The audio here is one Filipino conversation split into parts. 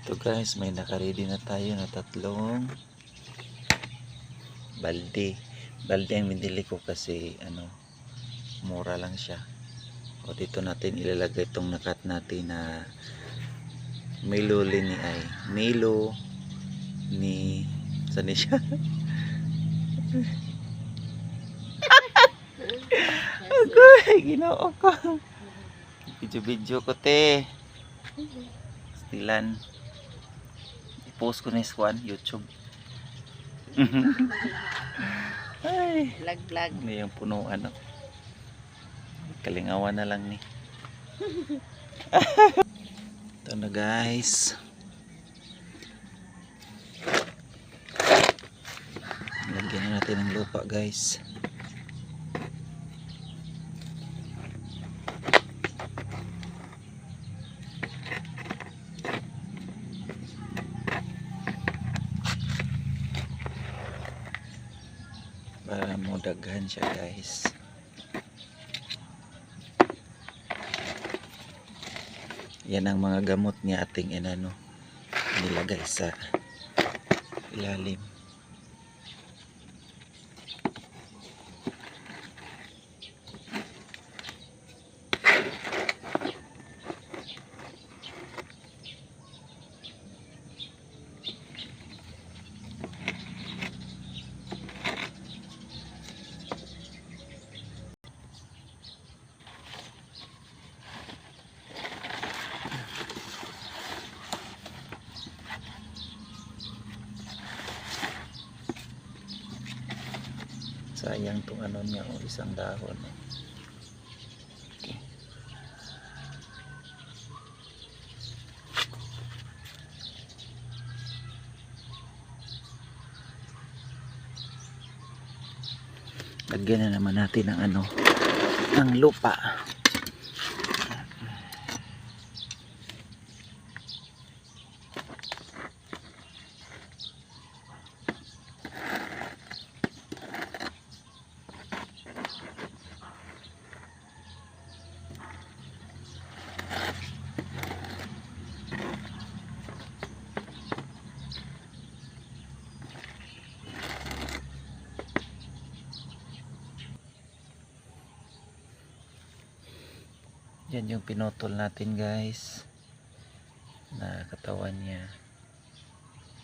Ito guys, may nakaready na tayo na tatlong balde. Balde ang binili ko kasi mura lang siya. O dito natin ilalagay itong nakat natin na Milo ni saan siya? Okay, ginoo ko. Video ko te. Stilan. I-post ko na yung YouTube. Ay, Vlog. may yung puno kalingawan na lang ni. Ito na guys. Lagyan na natin ng lupa guys. Para modaghan siya guys. Yan ang mga gamot niya ating nilagay sa ilalim. Sayang tong niya isang dahon. Okay. Lagyan na naman natin ng lupa. Yan yung pinutol natin guys na katawan niya,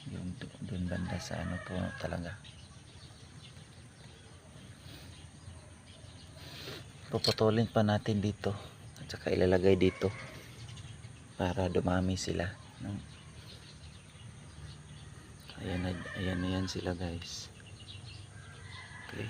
yung dun banda sa puno talaga. Puputulin pa natin dito at saka ilalagay dito para dumami sila. Ayan na yan sila guys. Okay.